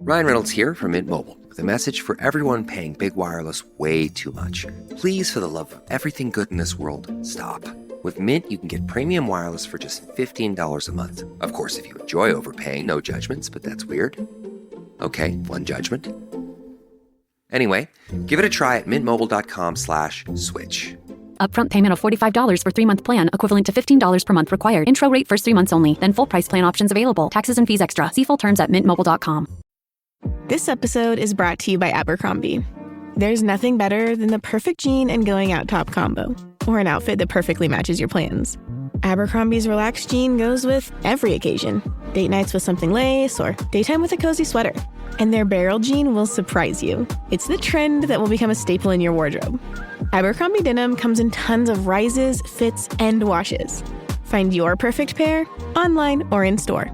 Ryan Reynolds here from Mint Mobile with a message for everyone paying big wireless way too much. Please, for the love of everything good in this world, stop. With Mint, you can get premium wireless for just $15 a month. Of course, if you enjoy overpaying, no judgments, but that's weird. Okay, one judgment. Anyway, give it a try at mintmobile.com/switch. Upfront payment of $45 for 3-month plan, equivalent to $15 per month required. Intro rate first 3 months only, then full price plan options available. Taxes and fees extra. See full terms at mintmobile.com. This episode is brought to you by Abercrombie. There's nothing better than the perfect jean and going out top combo, or an outfit that perfectly matches your plans. Abercrombie's relaxed jean goes with every occasion. Date nights with something lace, or daytime with a cozy sweater. And their barrel jean will surprise you. It's the trend that will become a staple in your wardrobe. Abercrombie denim comes in tons of rises, fits, and washes. Find your perfect pair online or in store.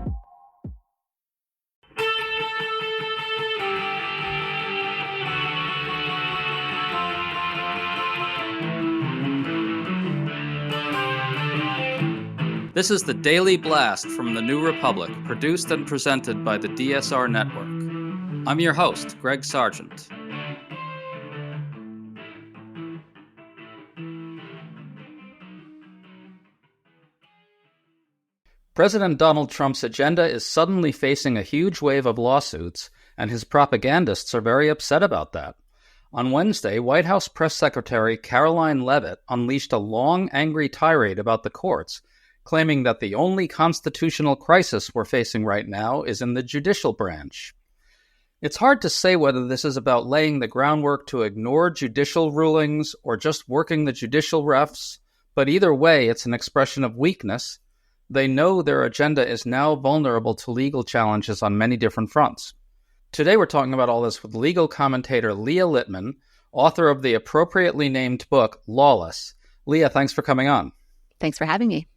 This is the Daily Blast from the New Republic, produced and presented by the DSR Network. I'm your host, Greg Sargent. President Donald Trump's agenda is suddenly facing a huge wave of lawsuits, and his propagandists are very upset about that. On Wednesday, White House Press Secretary Karoline Leavitt unleashed a long, angry tirade about the courts, claiming that the only constitutional crisis we're facing right now is in the judicial branch. It's hard to say whether this is about laying the groundwork to ignore judicial rulings or just working the judicial refs, but either way, it's an expression of weakness. They know their agenda is now vulnerable to legal challenges on many different fronts. Today we're talking about all this with legal commentator Leah Littman, author of the appropriately named book, Lawless. Leah, thanks for coming on. Thanks for having me.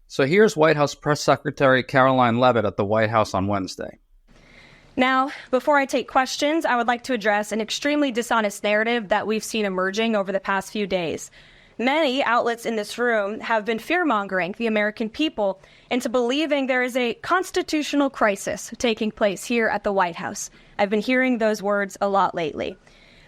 So here's White House Press Secretary Karoline Leavitt at the White House on Wednesday. Now, before I take questions, I would like to address an extremely dishonest narrative that we've seen emerging over the past few days. Many outlets in this room have been fear-mongering the American people into believing there is a constitutional crisis taking place here at the White House. I've been hearing those words a lot lately.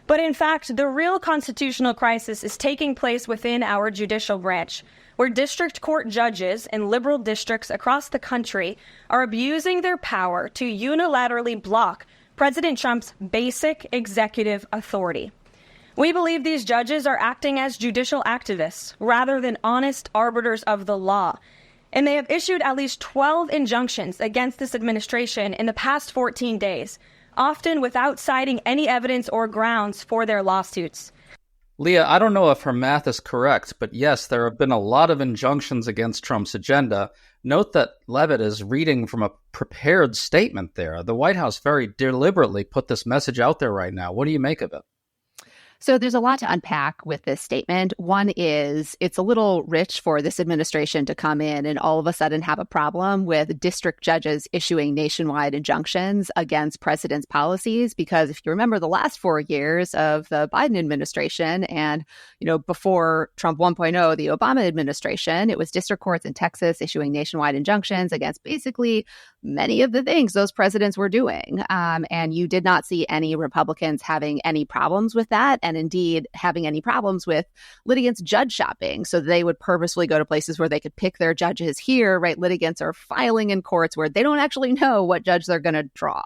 But in fact, the real constitutional crisis is taking place within our judicial branch, where district court judges in liberal districts across the country are abusing their power to unilaterally block President Trump's basic executive authority. We believe these judges are acting as judicial activists rather than honest arbiters of the law, and they have issued at least 12 injunctions against this administration in the past 14 days, often without citing any evidence or grounds for their lawsuits. Leah, I don't know if her math is correct, but yes, there have been a lot of injunctions against Trump's agenda. Note that Leavitt is reading from a prepared statement there. The White House very deliberately put this message out there right now. What do you make of it? So there's a lot to unpack with this statement. One is it's a little rich for this administration to come in and all of a sudden have a problem with district judges issuing nationwide injunctions against president's policies. Because if you remember the last 4 years of the Biden administration and, before Trump 1.0, the Obama administration, it was district courts in Texas issuing nationwide injunctions against basically many of the things those presidents were doing. And you did not see any Republicans having any problems with that. And indeed having any problems with litigants judge shopping. So they would purposefully go to places where they could pick their judges here, right? Litigants are filing in courts where they don't actually know what judge they're going to draw.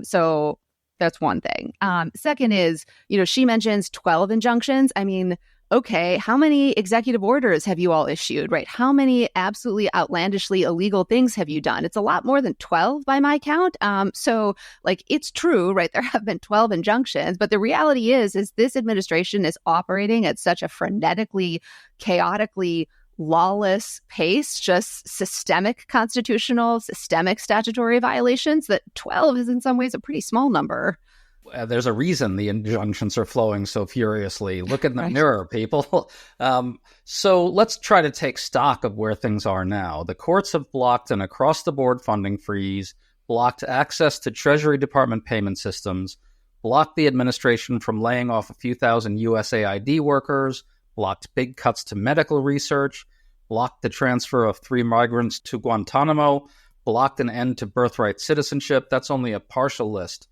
So that's one thing. Second is, she mentions 12 injunctions. I mean, okay, how many executive orders have you all issued, right? How many absolutely outlandishly illegal things have you done? It's a lot more than 12 by my count. So it's true, right? There have been 12 injunctions, but the reality is this administration is operating at such a frenetically, chaotically lawless pace, just systemic constitutional, systemic statutory violations, that 12 is in some ways a pretty small number. There's a reason the injunctions are flowing so furiously. Look in the mirror, people. So let's try to take stock of where things are now. The courts have blocked an across-the-board funding freeze, blocked access to Treasury Department payment systems, blocked the administration from laying off a few thousand USAID workers, blocked big cuts to medical research, blocked the transfer of 3 migrants to Guantanamo, blocked an end to birthright citizenship. That's only a partial list.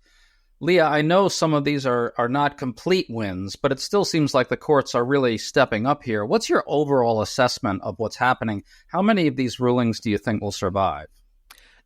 Leah, I know some of these are not complete wins, but it still seems like the courts are really stepping up here. What's your overall assessment of what's happening? How many of these rulings do you think will survive?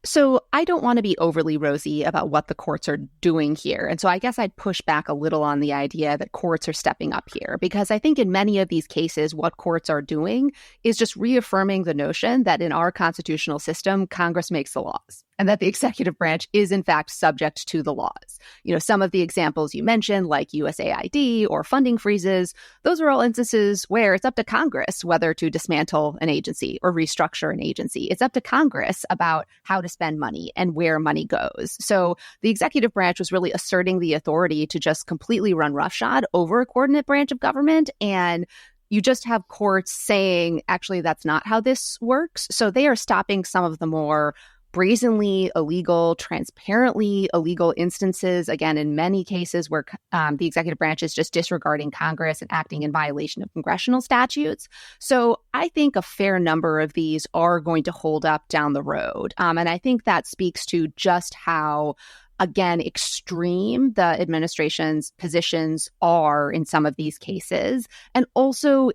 So I don't want to be overly rosy about what the courts are doing here. And so I guess I'd push back a little on the idea that courts are stepping up here, because I think in many of these cases, what courts are doing is just reaffirming the notion that in our constitutional system, Congress makes the laws, and that the executive branch is in fact subject to the laws. You know, some of the examples you mentioned, like USAID or funding freezes, those are all instances where it's up to Congress whether to dismantle an agency or restructure an agency. It's up to Congress about how to spend money and where money goes. So the executive branch was really asserting the authority to just completely run roughshod over a coordinate branch of government. And you just have courts saying, actually, that's not how this works. So they are stopping some of the more brazenly illegal, transparently illegal instances, again, in many cases where the executive branch is just disregarding Congress and acting in violation of congressional statutes. So I think a fair number of these are going to hold up down the road. And I think that speaks to just how, again, extreme the administration's positions are in some of these cases, and also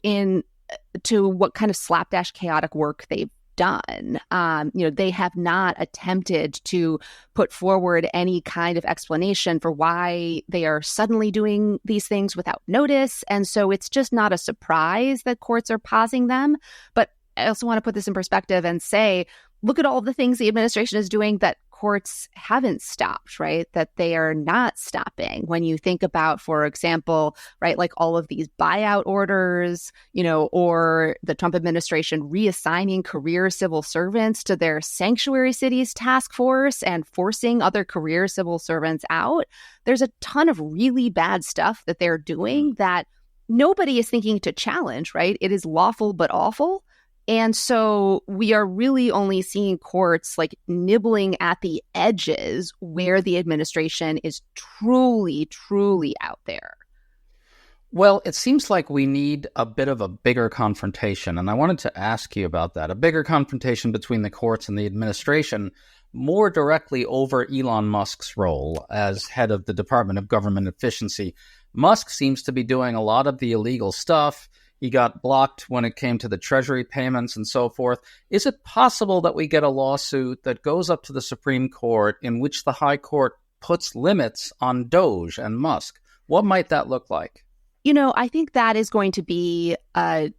to what kind of slapdash chaotic work they've done. They have not attempted to put forward any kind of explanation for why they are suddenly doing these things without notice. And so it's just not a surprise that courts are pausing them. But I also want to put this in perspective and say, look at all the things the administration is doing that courts haven't stopped, right? That they are not stopping. When you think about, for example, right, like all of these buyout orders, or the Trump administration reassigning career civil servants to their sanctuary cities task force and forcing other career civil servants out. There's a ton of really bad stuff that they're doing that nobody is thinking to challenge, right? It is lawful but awful. And so we are really only seeing courts like nibbling at the edges where the administration is truly, truly out there. Well, it seems like we need a bit of a bigger confrontation. And I wanted to ask you about that, a bigger confrontation between the courts and the administration, more directly over Elon Musk's role as head of the Department of Government Efficiency. Musk seems to be doing a lot of the illegal stuff. He got blocked when it came to the Treasury payments and so forth. Is it possible that we get a lawsuit that goes up to the Supreme Court in which the High Court puts limits on Doge and Musk? What might that look like? I think that is going to be a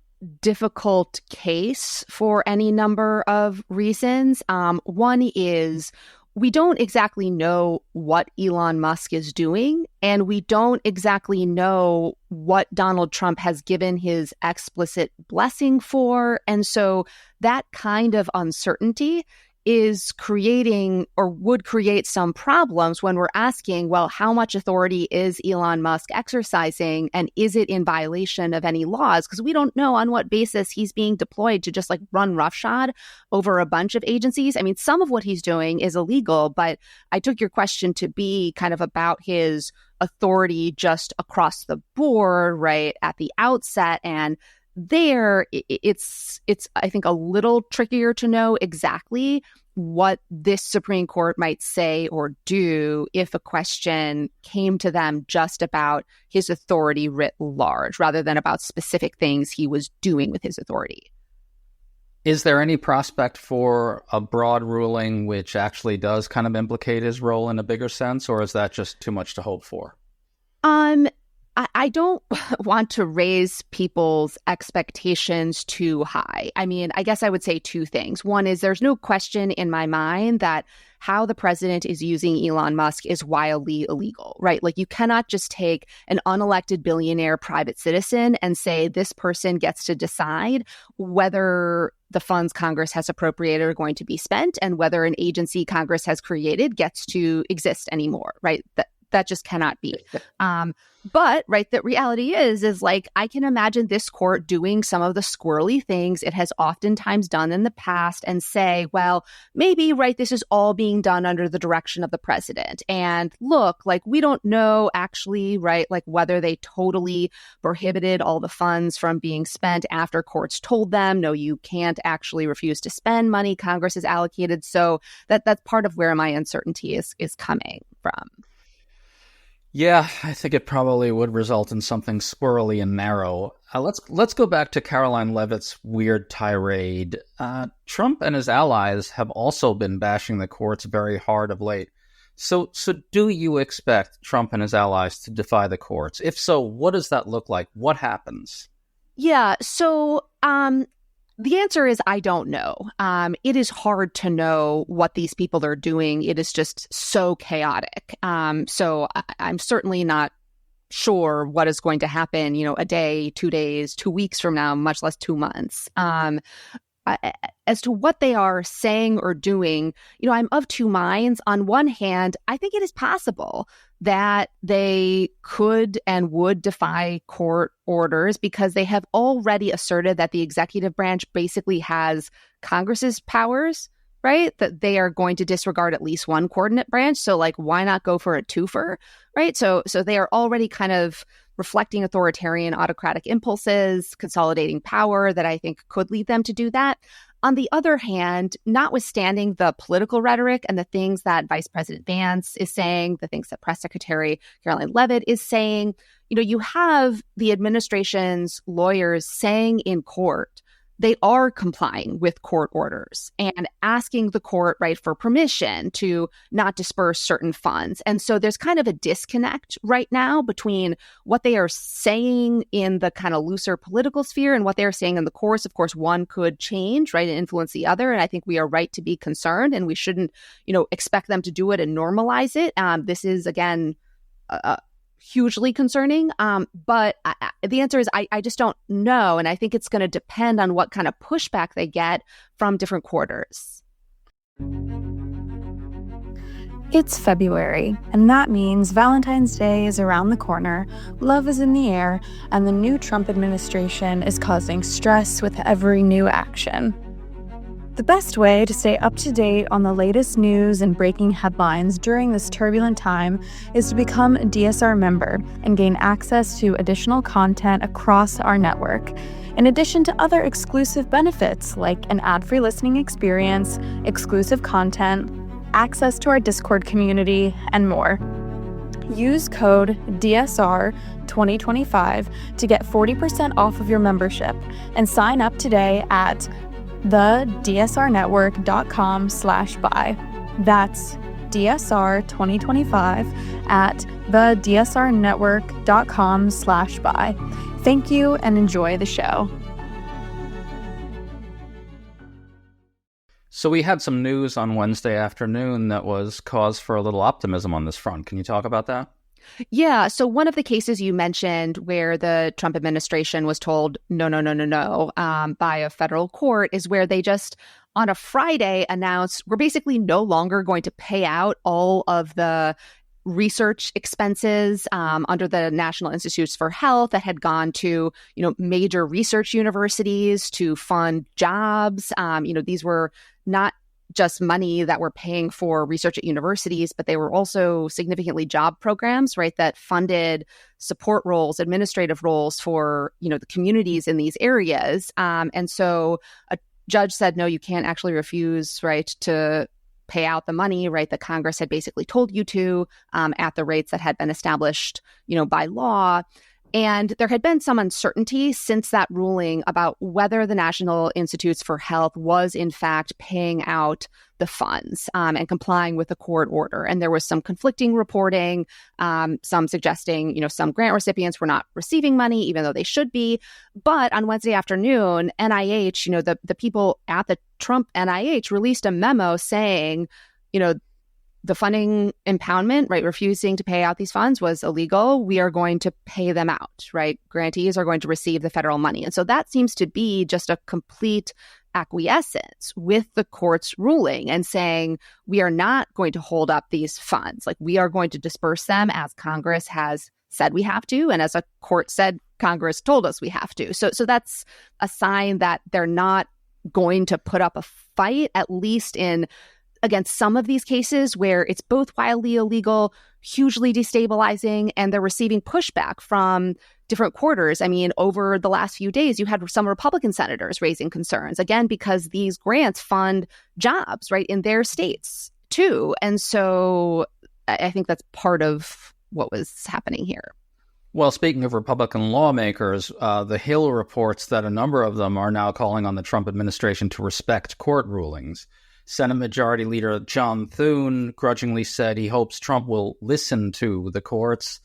difficult case for any number of reasons. One is we don't exactly know what Elon Musk is doing, and we don't exactly know what Donald Trump has given his explicit blessing for. And so that kind of uncertainty is creating or would create some problems when we're asking, well, how much authority is Elon Musk exercising, and is it in violation of any laws? Because we don't know on what basis he's being deployed to just like run roughshod over a bunch of agencies. I mean, some of what he's doing is illegal, but I took your question to be kind of about his authority just across the board, right, at the outset. And there, it's I think a little trickier to know exactly what this Supreme Court might say or do if a question came to them just about his authority writ large, rather than about specific things he was doing with his authority. Is there any prospect for a broad ruling which actually does kind of implicate his role in a bigger sense, or is that just too much to hope for? I don't want to raise people's expectations too high. I mean, I guess I would say two things. One is there's no question in my mind that how the president is using Elon Musk is wildly illegal, right? Like you cannot just take an unelected billionaire private citizen and say this person gets to decide whether the funds Congress has appropriated are going to be spent and whether an agency Congress has created gets to exist anymore, right? that just cannot be. But right, the reality is like, I can imagine this court doing some of the squirrely things it has oftentimes done in the past and say, well, maybe, right, this is all being done under the direction of the president. And look, like, we don't know actually, right, like whether they totally prohibited all the funds from being spent after courts told them, no, you can't actually refuse to spend money Congress has allocated. So that's part of where my uncertainty is coming from. Yeah, I think it probably would result in something squirrely and narrow. Let's go back to Karoline Leavitt's weird tirade. Trump and his allies have also been bashing the courts very hard of late. So do you expect Trump and his allies to defy the courts? If so, what does that look like? What happens? Yeah, so the answer is I don't know. It is hard to know what these people are doing. It is just so chaotic. So I'm certainly not sure what is going to happen, a day, 2 days, 2 weeks from now, much less 2 months. As to what they are saying or doing, I'm of two minds. On one hand, I think it is possible that they could and would defy court orders because they have already asserted that the executive branch basically has Congress's powers, right? That they are going to disregard at least one coordinate branch. So, like, why not go for a twofer, right? So they are already kind of reflecting authoritarian, autocratic impulses, consolidating power that I think could lead them to do that. On the other hand, notwithstanding the political rhetoric and the things that Vice President Vance is saying, the things that Press Secretary Karoline Leavitt is saying, you have the administration's lawyers saying in court they are complying with court orders and asking the court, right, for permission to not disperse certain funds. And so there's kind of a disconnect right now between what they are saying in the kind of looser political sphere and what they're saying in the courts. Of course, one could change, right, and influence the other. And I think we are right to be concerned, and we shouldn't, expect them to do it and normalize it. This is, again, hugely concerning. But the answer is I just don't know. And I think it's going to depend on what kind of pushback they get from different quarters. It's February, and that means Valentine's Day is around the corner, love is in the air, and the new Trump administration is causing stress with every new action. The best way to stay up to date on the latest news and breaking headlines during this turbulent time is to become a DSR member and gain access to additional content across our network, in addition to other exclusive benefits like an ad-free listening experience, exclusive content, access to our Discord community, and more. Use code DSR2025 to get 40% off of your membership and sign up today at thedsrnetwork.com/buy. That's DSR2025 at thedsrnetwork.com/buy. Thank you and enjoy the show. So we had some news on Wednesday afternoon that was cause for a little optimism on this front. Can you talk about that? Yeah. So one of the cases you mentioned where the Trump administration was told no, by a federal court is where they just on a Friday announced we're basically no longer going to pay out all of the research expenses under the National Institutes for Health that had gone to, major research universities to fund jobs. These were not just money that we're paying for research at universities, but they were also significantly job programs, right, that funded support roles, administrative roles for, the communities in these areas. And so a judge said, no, you can't actually refuse, right, to pay out the money, right, that Congress had basically told you to at the rates that had been established, by law. And there had been some uncertainty since that ruling about whether the National Institutes for Health was in fact paying out the funds and complying with the court order. And there was some conflicting reporting, some suggesting, some grant recipients were not receiving money, even though they should be. But on Wednesday afternoon, NIH, the people at the Trump NIH released a memo saying, the funding impoundment, right, refusing to pay out these funds was illegal. We are going to pay them out, right? Grantees are going to receive the federal money. And so that seems to be just a complete acquiescence with the court's ruling and saying, we are not going to hold up these funds. Like, we are going to disperse them as Congress has said we have to, and as a court said Congress told us we have to. So that's a sign that they're not going to put up a fight, at least in against some of these cases where it's both wildly illegal, hugely destabilizing, and they're receiving pushback from different quarters. I mean, over the last few days, you had some Republican senators raising concerns, again, because these grants fund jobs, right, in their states too. And so I think that's part of what was happening here. Well, speaking of Republican lawmakers, the Hill reports that a number of them are now calling on the Trump administration to respect court rulings. Senate Majority Leader John Thune grudgingly said he hopes Trump will listen to the courts.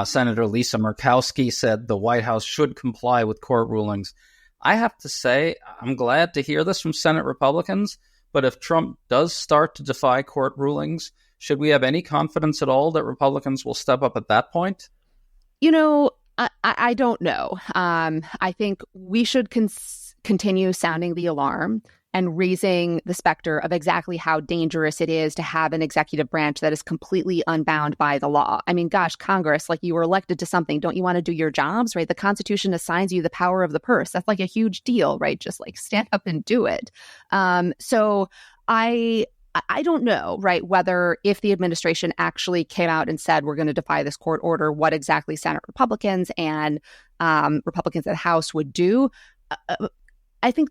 Senator Lisa Murkowski said the White House should comply with court rulings. I have to say, I'm glad to hear this from Senate Republicans, but if Trump does start to defy court rulings, should we have any confidence at all that Republicans will step up at that point? You know, I don't know. I think we should continue sounding the alarm and raising the specter of exactly how dangerous it is to have an executive branch that is completely unbound by the law. I mean, gosh, Congress, like, you were elected to something. Don't you want to do your jobs, right? The Constitution assigns you the power of the purse. That's like a huge deal, right? Just like stand up and do it. So I don't know, right, whether if the administration actually came out and said, we're going to defy this court order, what exactly Senate Republicans and Republicans in the House would do. I think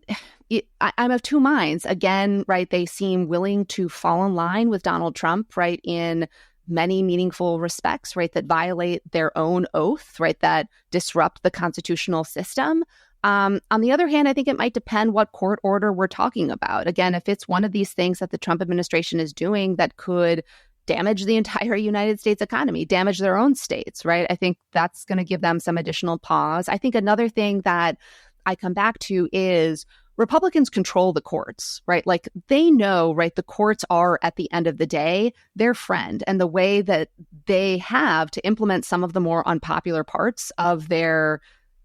I'm of two minds. Again, right, they seem willing to fall in line with Donald Trump, right, in many meaningful respects, right, that violate their own oath, right, that disrupt the constitutional system. On the other hand, I think it might depend what court order we're talking about. Again, if it's one of these things that the Trump administration is doing that could damage the entire United States economy, damage their own states, right, I think that's going to give them some additional pause. I think another thing that I come back to is Republicans control the courts, right? Like, they know, right, the courts are, at the end of the day, their friend, and the way that they have to implement some of the more unpopular parts of their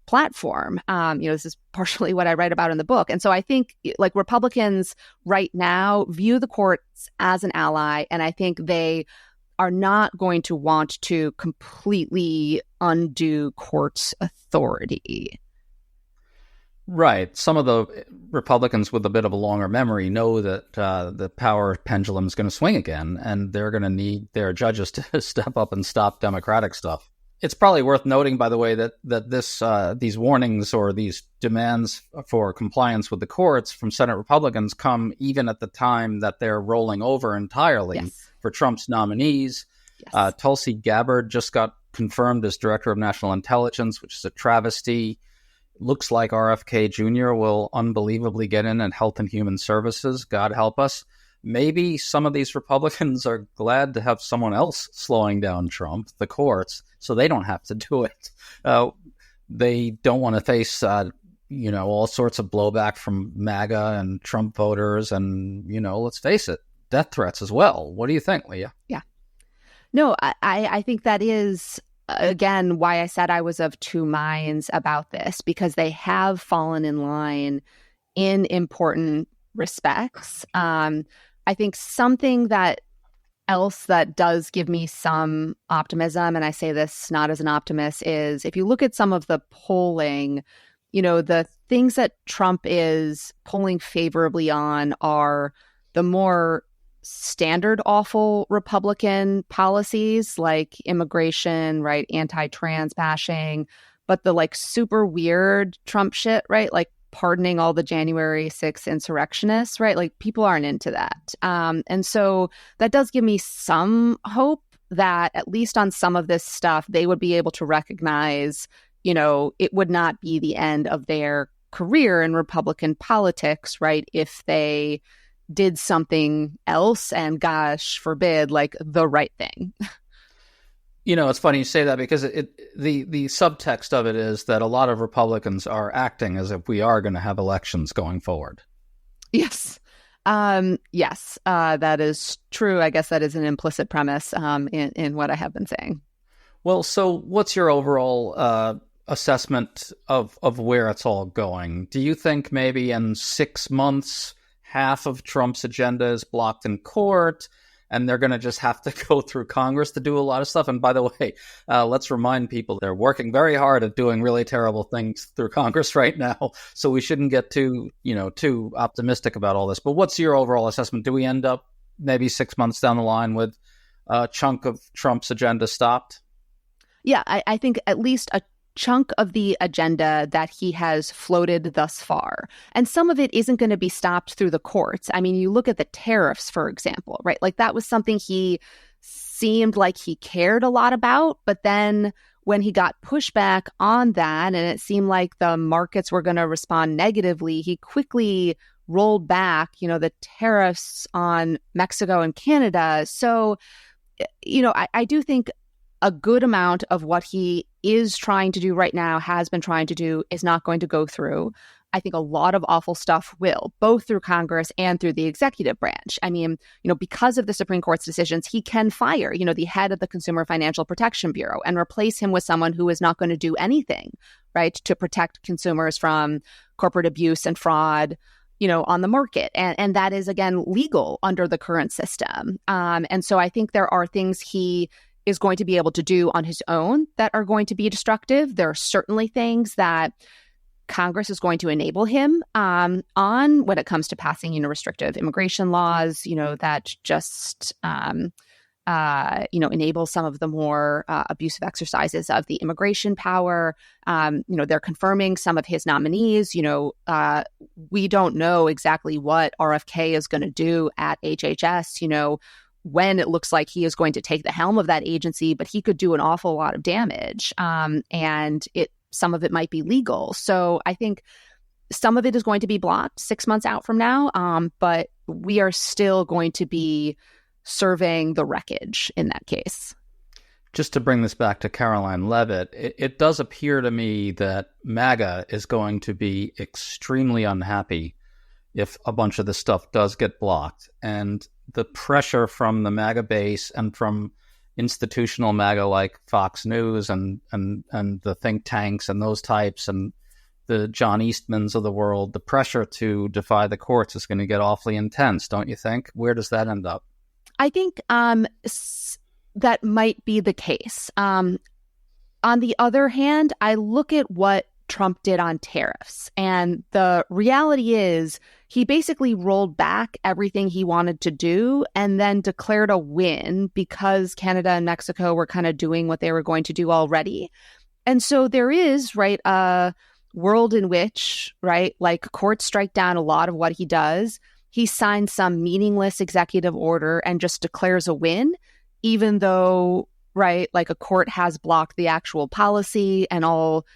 platform. This is partially what I write about in the book. And so I think, like, Republicans right now view the courts as an ally, and I think they are not going to want to completely undo courts' authority. Right. Some of the Republicans with a bit of a longer memory know that the power pendulum is going to swing again, and they're going to need their judges to step up and stop Democratic stuff. It's probably worth noting, by the way, that these warnings or these demands for compliance with the courts from Senate Republicans come even at the time that they're rolling over entirely for Trump's nominees. Yes. Tulsi Gabbard just got confirmed as Director of National Intelligence, which is a travesty. Looks like RFK Jr. will unbelievably get in at Health and Human Services. God help us. Maybe some of these Republicans are glad to have someone else slowing down Trump, the courts, so they don't have to do it. They don't want to face, all sorts of blowback from MAGA and Trump voters, and, let's face it, death threats as well. What do you think, Leah? Yeah. No, I think that is, again, why I said I was of two minds about this, because they have fallen in line in important respects. I think something else that does give me some optimism, and I say this not as an optimist, is if you look at some of the polling, the things that Trump is polling favorably on are the more standard awful Republican policies like immigration, right, anti-trans bashing, but the like super weird Trump shit, right, like pardoning all the January 6th insurrectionists, right? Like, people aren't into that. And so that does give me some hope that at least on some of this stuff, they would be able to recognize, it would not be the end of their career in Republican politics, right? If they did something else and, gosh forbid, like the right thing. It's funny you say that, because the subtext of it is that a lot of Republicans are acting as if we are going to have elections going forward. Yes. That is true. I guess that is an implicit premise in what I have been saying. Well, so what's your overall assessment of where it's all going? Do you think maybe in 6 months, half of Trump's agenda is blocked in court, and they're going to just have to go through Congress to do a lot of stuff? And by the way, let's remind people they're working very hard at doing really terrible things through Congress right now. So we shouldn't get too optimistic about all this. But what's your overall assessment? Do we end up maybe 6 months down the line with a chunk of Trump's agenda stopped? Yeah, I think at least a chunk of the agenda that he has floated thus far. And some of it isn't going to be stopped through the courts. I mean, you look at the tariffs, for example, right? Like that was something he seemed like he cared a lot about. But then when he got pushback on that, and it seemed like the markets were going to respond negatively, he quickly rolled back, the tariffs on Mexico and Canada. So, I do think a good amount of what he is trying to do right now, has been trying to do, is not going to go through. I think a lot of awful stuff will, both through Congress and through the executive branch. I mean, because of the Supreme Court's decisions, he can fire, the head of the Consumer Financial Protection Bureau and replace him with someone who is not going to do anything, right, to protect consumers from corporate abuse and fraud, on the market. And that is, again, legal under the current system. And so I think there are things he is going to be able to do on his own that are going to be destructive. There are certainly things that Congress is going to enable him on when it comes to passing, restrictive immigration laws, that just, enable some of the more abusive exercises of the immigration power. They're confirming some of his nominees. We don't know exactly what RFK is going to do at HHS, when it looks like he is going to take the helm of that agency, but he could do an awful lot of damage. And some of it might be legal. So I think some of it is going to be blocked 6 months out from now, but we are still going to be serving the wreckage in that case. Just to bring this back to Karoline Leavitt, it does appear to me that MAGA is going to be extremely unhappy if a bunch of this stuff does get blocked. And the pressure from the MAGA base and from institutional MAGA like Fox News and the think tanks and those types and the John Eastmans of the world, the pressure to defy the courts is going to get awfully intense, don't you think? Where does that end up? I think that might be the case. On the other hand, I look at what Trump did on tariffs, and the reality is he basically rolled back everything he wanted to do and then declared a win because Canada and Mexico were kind of doing what they were going to do already. And so there is, right, a world in which, right, like courts strike down a lot of what he does. He signs some meaningless executive order and just declares a win, even though, right, like a court has blocked the actual policy, and all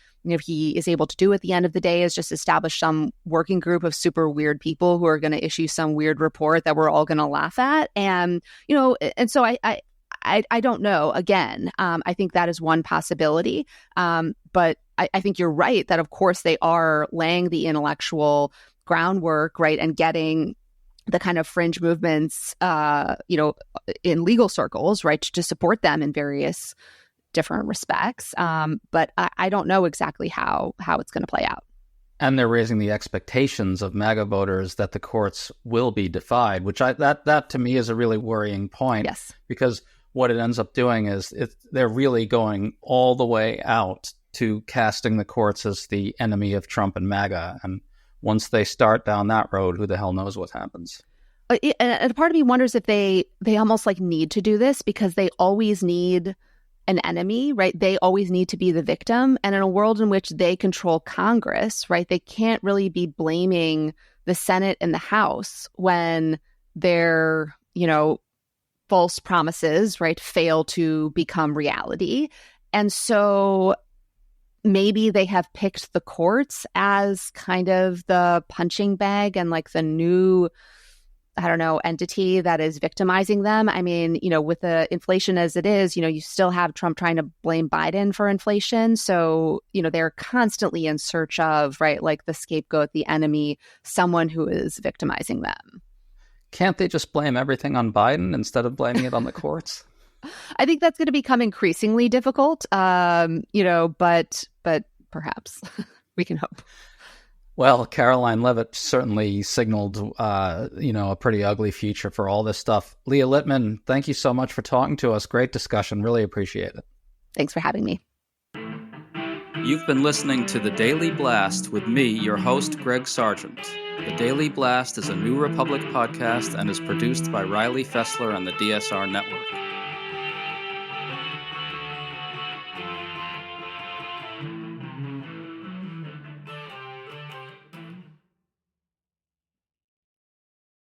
he is able to do at the end of the day is just establish some working group of super weird people who are going to issue some weird report that we're all going to laugh at. And, and so I don't know. Again, I think that is one possibility. But I think you're right that, of course, they are laying the intellectual groundwork, right, and getting the kind of fringe movements, in legal circles, right, to support them in various different respects. But I don't know exactly how it's going to play out. And they're raising the expectations of MAGA voters that the courts will be defied, which that to me is a really worrying point. Yes. Because what it ends up doing is they're really going all the way out to casting the courts as the enemy of Trump and MAGA. And once they start down that road, who the hell knows what happens? And a part of me wonders if they almost like need to do this because they always need an enemy, right? They always need to be the victim. And in a world in which they control Congress, right, they can't really be blaming the Senate and the House when their, false promises, right, fail to become reality. And so maybe they have picked the courts as kind of the punching bag and like the new, entity that is victimizing them. I mean, with the inflation as it is, you still have Trump trying to blame Biden for inflation. So, they're constantly in search of, right, like the scapegoat, the enemy, someone who is victimizing them. Can't they just blame everything on Biden instead of blaming it on the courts? I think that's going to become increasingly difficult, but perhaps. We can hope. Well, Karoline Leavitt certainly signaled, a pretty ugly future for all this stuff. Leah Littman, thank you so much for talking to us. Great discussion. Really appreciate it. Thanks for having me. You've been listening to The Daily Blast with me, your host, Greg Sargent. The Daily Blast is a New Republic podcast and is produced by Riley Fessler and the DSR Network.